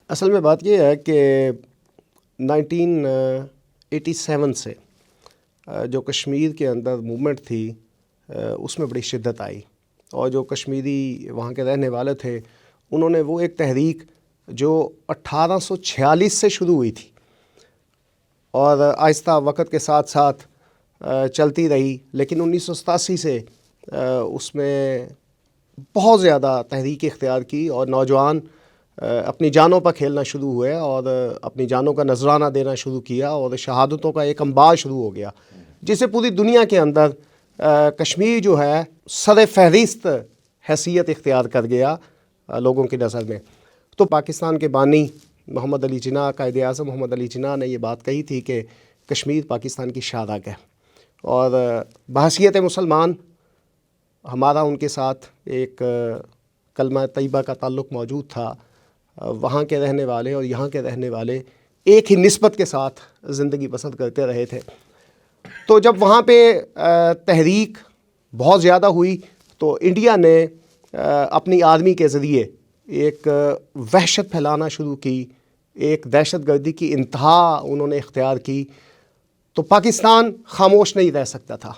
اصل میں بات یہ ہے کہ 1987 سے جو کشمیر کے اندر موومنٹ تھی اس میں بڑی شدت آئی، اور جو کشمیری وہاں کے رہنے والے تھے انہوں نے وہ ایک تحریک جو 1846 سے شروع ہوئی تھی اور آہستہ وقت کے ساتھ ساتھ چلتی رہی، لیکن 1987 سے اس میں بہت زیادہ تحریک اختیار کی اور نوجوان اپنی جانوں پر کھیلنا شروع ہوئے اور اپنی جانوں کا نذرانہ دینا شروع کیا، اور شہادتوں کا ایک انبار شروع ہو گیا جس سے پوری دنیا کے اندر کشمیر جو ہے سر فہرست حیثیت اختیار کر گیا لوگوں کی نظر میں۔ تو پاکستان کے بانی محمد علی جناح، قائد اعظم محمد علی جناح نے یہ بات کہی تھی کہ کشمیر پاکستان کی شاہ رگ ہے، اور بحیثیت مسلمان ہمارا ان کے ساتھ ایک کلمہ طیبہ کا تعلق موجود تھا۔ وہاں کے رہنے والے اور یہاں کے رہنے والے ایک ہی نسبت کے ساتھ زندگی بسر کرتے رہے تھے۔ تو جب وہاں پہ تحریک بہت زیادہ ہوئی تو انڈیا نے اپنی آرمی کے ذریعے ایک وحشت پھیلانا شروع کی، ایک دہشت گردی کی انتہا انہوں نے اختیار کی۔ تو پاکستان خاموش نہیں رہ سکتا تھا،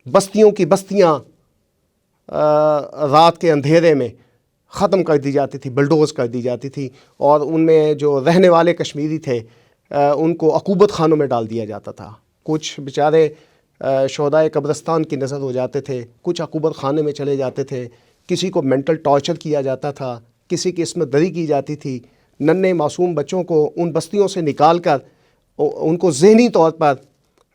بستیوں کی بستیاں رات کے اندھیرے میں ختم کر دی جاتی تھی، بلڈوز کر دی جاتی تھی، اور ان میں جو رہنے والے کشمیری تھے ان کو عقوبت خانوں میں ڈال دیا جاتا تھا۔ کچھ بیچارے شہدائے قبرستان کی نظر ہو جاتے تھے، کچھ عقوبت خانے میں چلے جاتے تھے، کسی کو مینٹل ٹارچر کیا جاتا تھا، کسی کی عصمت دری کی جاتی تھی۔ ننھے معصوم بچوں کو ان بستیوں سے نکال کر ان کو ذہنی طور پر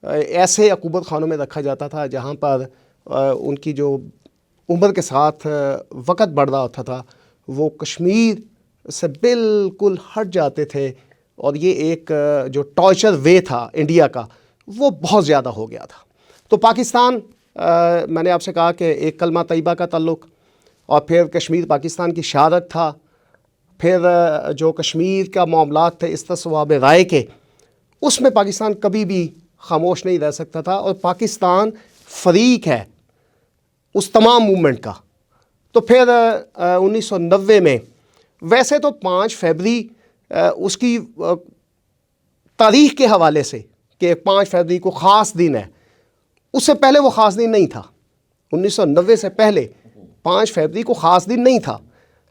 ایسے عقوبت خانوں میں رکھا جاتا تھا جہاں پر ان کی جو عمر کے ساتھ وقت بڑھ رہا ہوتا تھا وہ کشمیر سے بالکل ہٹ جاتے تھے، اور یہ ایک جو ٹارچر وے تھا انڈیا کا وہ بہت زیادہ ہو گیا تھا۔ تو پاکستان، میں نے آپ سے کہا کہ ایک کلمہ طیبہ کا تعلق، اور پھر کشمیر پاکستان کی شاہ رگ تھا، پھر جو کشمیر کا معاملات تھے استصواب رائے کے، اس میں پاکستان کبھی بھی خاموش نہیں رہ سکتا تھا، اور پاکستان فریق ہے اس تمام موومنٹ کا۔ تو پھر 1990 میں، ویسے تو 5 فروری اس کی تاریخ کے حوالے سے کہ 5 فروری کو خاص دن ہے، اس سے پہلے وہ خاص دن نہیں تھا۔ 1990 سے پہلے 5 فروری کو خاص دن نہیں تھا،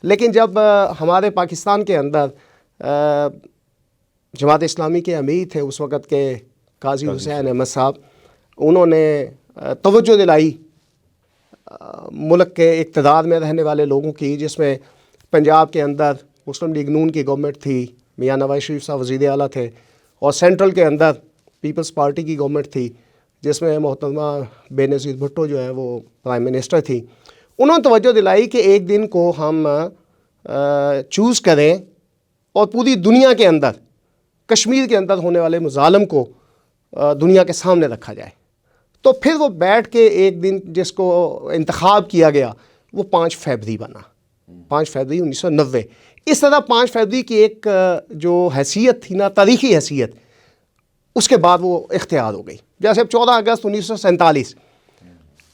لیکن جب ہمارے پاکستان کے اندر جماعت اسلامی کے امیر تھے اس وقت کے قاضی حسین احمد صاحب، انہوں نے توجہ دلائی ملک کے اقتدار میں رہنے والے لوگوں کی، جس میں پنجاب کے اندر مسلم لیگ نون کی گورنمنٹ تھی، میاں نواز شریف صاحب وزیر اعلیٰ تھے، اور سینٹرل کے اندر پیپلز پارٹی کی گورنمنٹ تھی جس میں محترمہ بے نظیر بھٹو جو ہے وہ پرائم منسٹر تھی۔ انہوں نے توجہ دلائی کہ ایک دن کو ہم چوز کریں اور پوری دنیا کے اندر کشمیر کے اندر ہونے والے مظالم کو دنیا کے سامنے رکھا جائے۔ تو پھر وہ بیٹھ کے ایک دن جس کو انتخاب کیا گیا وہ 5 فروری بنا، 5 فروری 1990۔ اس طرح 5 فروری کی ایک جو حیثیت تھی نا، تاریخی حیثیت، اس کے بعد وہ اختیار ہو گئی۔ جیسے اب 14 اگست 1947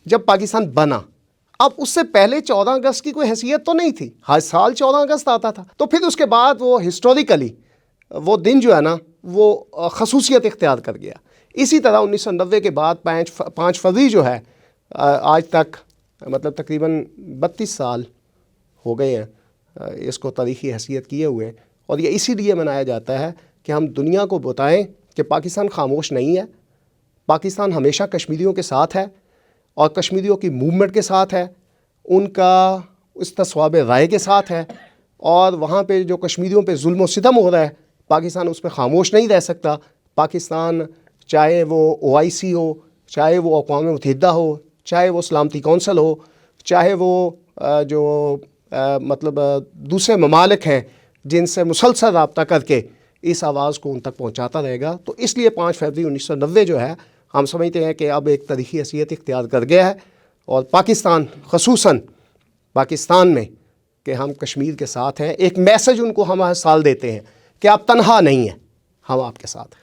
جب پاکستان بنا، اب اس سے پہلے 14 اگست کی کوئی حیثیت تو نہیں تھی، ہر سال 14 اگست آتا تھا۔ تو پھر اس کے بعد وہ ہسٹوریکلی وہ دن جو ہے نا وہ خصوصیت اختیار کر گیا۔ اسی طرح 1990 کے بعد 5 فروری جو ہے آج تک مطلب تقریباً 32 سال ہو گئے ہیں اس کو تاریخی حیثیت کیے ہوئے، اور یہ اسی لیے منایا جاتا ہے کہ ہم دنیا کو بتائیں کہ پاکستان خاموش نہیں ہے، پاکستان ہمیشہ کشمیریوں کے ساتھ ہے، اور کشمیریوں کی موومنٹ کے ساتھ ہے، ان کا استصواب رائے کے ساتھ ہے، اور وہاں پہ جو کشمیریوں پہ ظلم و ستم ہو رہا ہے پاکستان اس پہ خاموش نہیں رہ سکتا۔ پاکستان چاہے وہ OIC ہو، چاہے وہ اقوام متحدہ ہو، چاہے وہ سلامتی کونسل ہو، چاہے وہ جو مطلب دوسرے ممالک ہیں جن سے مسلسل رابطہ کر کے اس آواز کو ان تک پہنچاتا رہے گا۔ تو اس لیے 5 فروری 1990 جو ہے ہم سمجھتے ہیں کہ اب ایک تاریخی حیثیت اختیار کر گیا ہے، اور پاکستان خصوصاً پاکستان میں کہ ہم کشمیر کے ساتھ ہیں، ایک میسج ان کو ہم ہر سال دیتے ہیں کہ آپ تنہا نہیں ہیں، ہم آپ کے ساتھ ہیں۔